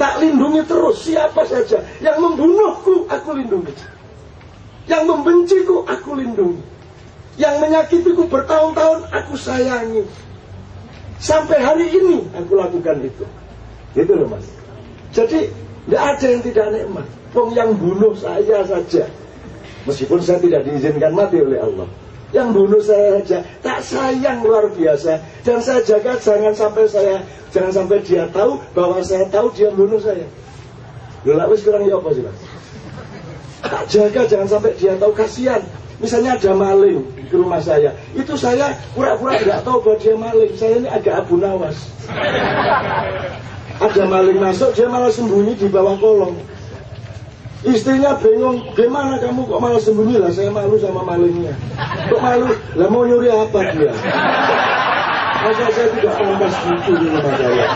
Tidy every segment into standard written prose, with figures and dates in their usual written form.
Tak lindungi terus siapa saja. Yang membunuhku, aku lindungi. Yang membenciku, aku lindungi. Yang menyakitiku bertahun-tahun, aku sayangi. Sampai hari ini, aku lakukan itu. Gitu loh mas. Jadi, tidak ada yang tidak nikmat. Wong yang bunuh saya saja. Meskipun saya tidak diizinkan mati oleh Allah. Yang bunuh saya saja tak sayang luar biasa. Dan saya jaga jangan sampai dia tahu bahwa saya tahu dia bunuh saya. Loh wis kurang ya apa sih mas? Tak jaga jangan sampai dia tahu, kasihan. Misalnya ada maling ke rumah saya, itu saya pura-pura tidak tahu bahwa dia maling. Saya ini agak Abu Nawas. Ada maling masuk, dia malah sembunyi di bawah kolong. Istrinya bingung, gimana kamu kok malah sembunyi? Lah saya malu sama malingnya. Kok malu? Lah mau nyuri apa dia? Masa saya tidak pantas gitu di rumah saya.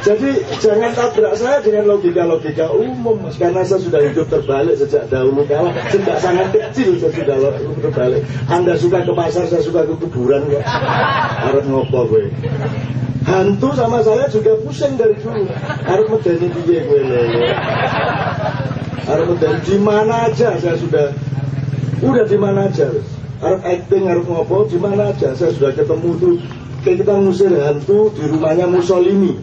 Jadi jangan tabrak saya dengan logika-logika umum mas. Karena saya sudah hidup terbalik sejak dahulu kala. Sejak sangat kecil saya sudah terbalik. Anda suka ke pasar, saya suka ke kuburan kok. Harus ngopo gue. Hantu sama saya juga pusing dari dulu. Harus medeni dia gue lele. Harus medeni di mana aja saya sudah di mana aja. Harus acting, harus ngopo di mana aja. Saya sudah ketemu tuh. Kayak kita ngusir hantu di rumahnya Mussolini.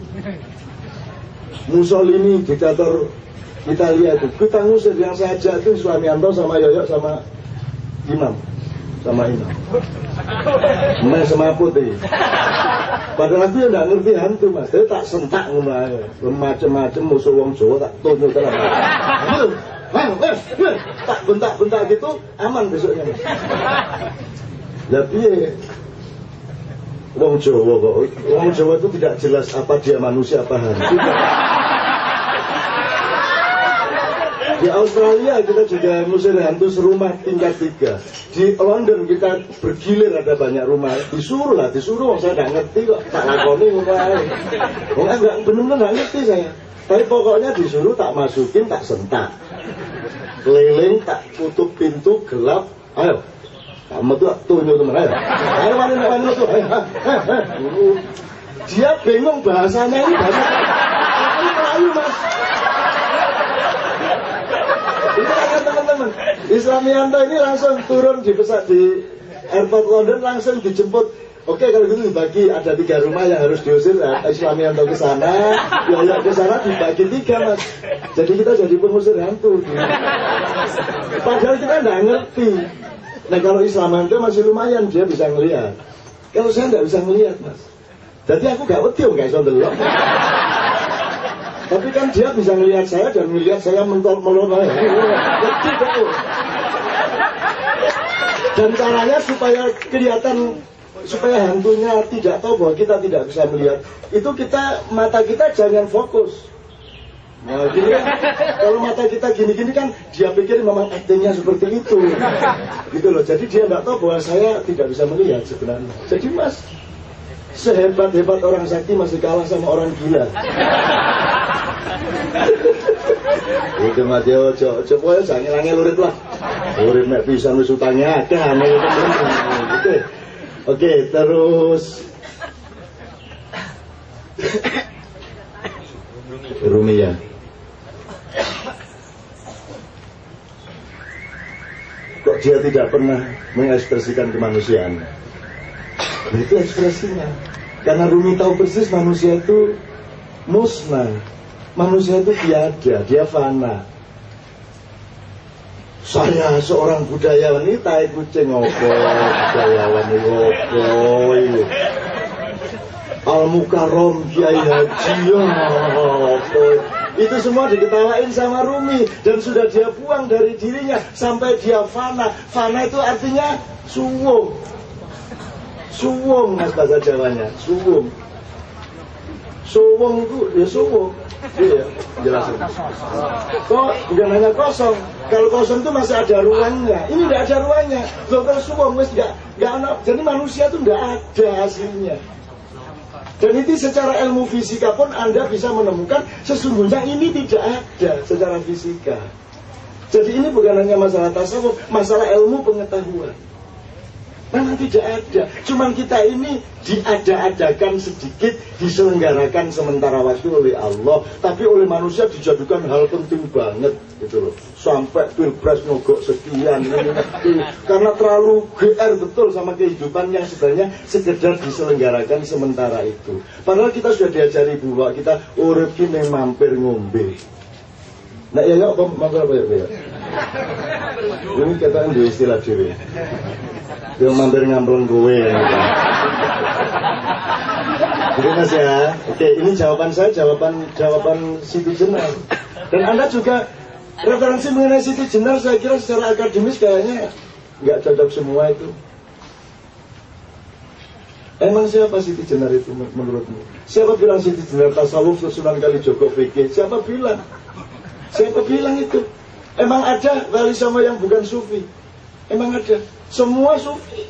Mussolini diktator Italia itu. Kita ngusir yang saya ajak itu Suamianto sama Yoyok sama Imam. Mas sama putih. Padahal aku ya gak ngerti hantu mas. Dia tak sentak ngono macem-macem musuh wong Jawa tak tunjuk tenan. Tak bentak-bentak gitu aman besoknya mas. Lah piye? Wong Jawa kok. Wong Jawa itu tidak jelas apa dia manusia apa hantu. Di Australia kita juga ngusir hantu serumah tingkat 3. Di London kita bergilir ada banyak rumah. Disuruh saya nggak ngerti kok. Tak lakoni mulai. Enggak benar-benar nggak ngerti saya. Tapi pokoknya disuruh tak masukin, tak sentak. Keliling, tak tutup pintu gelap. Ayo, kamu tuh tunjuk teman ayo. Ayo mana tuh. Dia bingung bahasanya ini bahasa Melayu mas. Itu kan teman-teman Islamianto ini langsung turun di pesawat di airport London, langsung dijemput. Oke kalau gitu dibagi, ada 3 rumah yang harus diusir. Islamianto ke sana, Yoyok ke sana, dibagi 3 mas. Jadi kita jadi pengusir hantu. Padahal kita nggak ngerti. Nah kalau Islamianto masih lumayan, dia bisa ngelihat. Kalau saya nggak bisa ngelihat mas. Jadi aku gak wedi nggak bisa ndelok. Tapi kan dia bisa melihat saya dan melihat saya mentol-melon. Dan caranya supaya kelihatan, supaya hantunya tidak tahu bahwa kita tidak bisa melihat, itu mata kita jangan fokus. Nah gini kan, kalau mata kita gini-gini kan dia pikir memang actingnya seperti itu. Gitu loh, jadi dia nggak tahu bahwa saya tidak bisa melihat sebenarnya. Jadi mas, sehebat-hebat orang sakti masih kalah sama orang gila. Itu mati ojo ya jangan ngilangi lurit lah. Lurit mek pisan wis utange akeh gitu. Oke, terus Rumiyah. Kok dia tidak pernah mengekspresikan kemanusiaan? Nah, itu ekspresinya. Karena Rumi tahu persis manusia itu musnah. Manusia itu tiada, dia fana. Saya seorang budayawan ini tai kucing opo, budayawan ini opo ini. Al-Mukarram Kiai Haji opo. Itu semua diketawain sama Rumi dan sudah dia buang dari dirinya sampai dia fana. Fana itu artinya suwung. Suwung mas bahasa Jawanya, suwung. Suwung itu ya suwung. Iya, jelasin. Kok bukan hanya kosong. Kalau kosong itu masih ada ruangnya. Ini tidak ada ruangnya. Kalau suwung wis nggak ada. Jadi manusia itu tidak ada hasilnya. Dan itu secara ilmu fisika pun Anda bisa menemukan sesungguhnya ini tidak ada secara fisika. Jadi ini bukan hanya masalah tasawuf, masalah ilmu pengetahuan. Memang tidak ada. Cuman kita ini diada-adakan sedikit, diselenggarakan sementara waktu oleh Allah. Tapi oleh manusia dijadikan hal penting banget gitu loh. Sampai pilpres nogok sekian ini. Karena terlalu GR betul sama kehidupan yang sebenarnya sekedar diselenggarakan sementara itu. Padahal kita sudah diajari bahwa kita urip ki mampir ngombe. Nah ya kok mampir apa ya? Ini kata dua istilah dhewe. Dia mampir ngampleng gue ya. Jadi Mas ya, oke, ini jawaban saya, jawaban Siti Jenar. Dan Anda juga referensi mengenai Siti Jenar, saya kira secara akademis kayaknya nggak cocok semua itu. Emang siapa Siti Jenar itu menurutmu? Siapa bilang Siti Jenar tasawuf Sunan Kalijogo fikih? Siapa bilang? Siapa bilang itu? Emang ada wali songo yang bukan sufi? Emang ada? Semua sufi.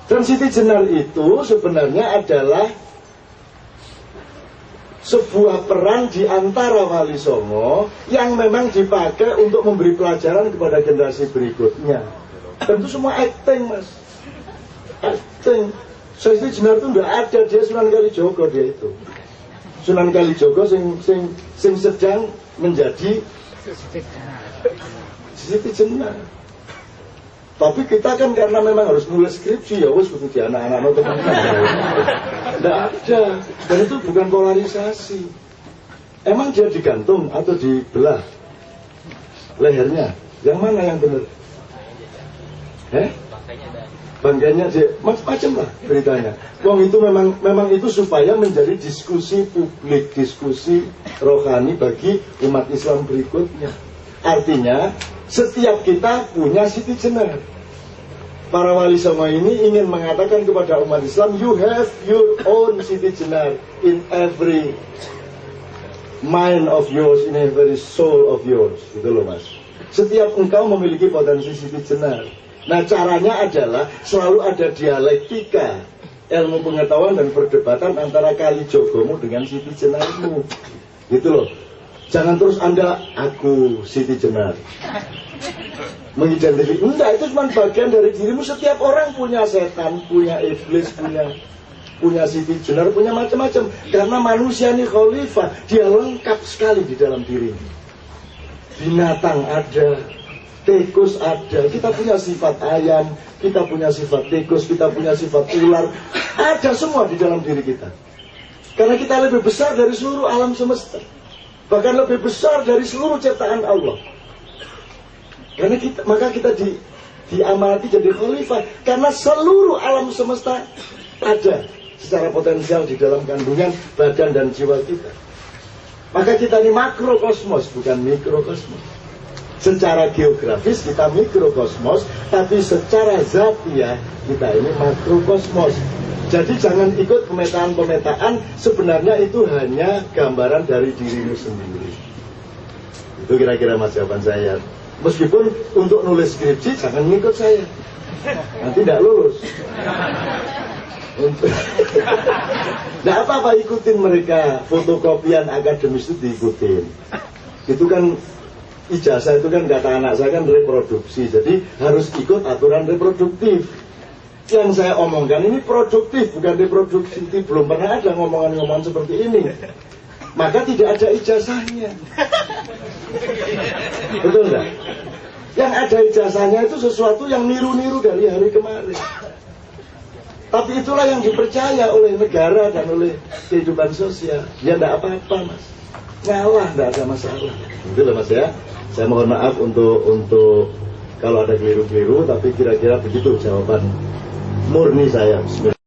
Dan Siti Jenar itu sebenarnya adalah sebuah peran di antara wali songo yang memang dipakai untuk memberi pelajaran kepada generasi berikutnya. Tentu semua acting, Mas. Acting. Siti Jenar itu tidak ada, dia Sunan Kalijogo dia itu. Sunan Kalijogo sing sedang menjadi Siti Jenar. Tapi kita kan karena memang harus nulis skripsi, ya wes butuh di anak-anak teman-teman. Tidak ada. Dan itu bukan polarisasi. Emang dia digantung atau dibelah lehernya? Yang mana yang benar? Bangkainya dia macam-macam lah beritanya. Wong itu memang itu supaya menjadi diskusi publik, diskusi rohani bagi umat Islam berikutnya. Artinya setiap kita punya Siti Jenar. Para wali songo ini ingin mengatakan kepada umat Islam, you have your own Siti Jenar in every mind of yours, in every soul of yours. Gitu loh Mas. Setiap engkau memiliki potensi Siti Jenar. Nah caranya adalah selalu ada dialektika ilmu pengetahuan dan perdebatan antara Kalijogomu dengan Siti Jenarmu. Gitu loh. Jangan terus Anda, aku Siti Jenar mengidentifikasi. Enggak, itu cuma bagian dari dirimu. Setiap orang punya setan, punya iblis, punya Siti Jenar, punya macam-macam. Karena manusia ini khalifah, dia lengkap sekali di dalam dirinya. Binatang ada, tikus ada, kita punya sifat ayam, kita punya sifat tikus, kita punya sifat ular. Ada semua di dalam diri kita. Karena kita lebih besar dari seluruh alam semesta. Bahkan lebih besar dari seluruh ciptaan Allah. Karena maka kita diamanati jadi khalifah. Karena seluruh alam semesta ada secara potensial di dalam kandungan badan dan jiwa kita. Maka kita ini makrokosmos, bukan mikrokosmos. Secara geografis kita mikrokosmos, tapi secara zatiah kita ini makrokosmos. Jadi jangan ikut pemetaan-pemetaan, sebenarnya itu hanya gambaran dari dirimu sendiri. Itu kira-kira Mas jawaban saya. Meskipun untuk nulis skripsi jangan ngikut saya, nanti tidak lulus. Nah apa-apa ikutin mereka, fotokopian akademis itu diikutin. Itu kan ijazah itu kan kata anak saya kan reproduksi, jadi harus ikut aturan reproduktif. Yang saya omongkan ini produktif, bukan reproduksi. Belum pernah ada ngomongan-ngomongan seperti ini. Maka tidak ada ijazahnya. Betul nggak? Yang ada ijazahnya itu sesuatu yang niru-niru dari hari kemarin. Tapi itulah yang dipercaya oleh negara dan oleh kehidupan sosial. Ya tidak apa-apa Mas. Ngalah tidak ada masalah. Betul Mas ya. Saya mohon maaf untuk kalau ada keliru-keliru, tapi kira-kira begitu jawaban murni saya.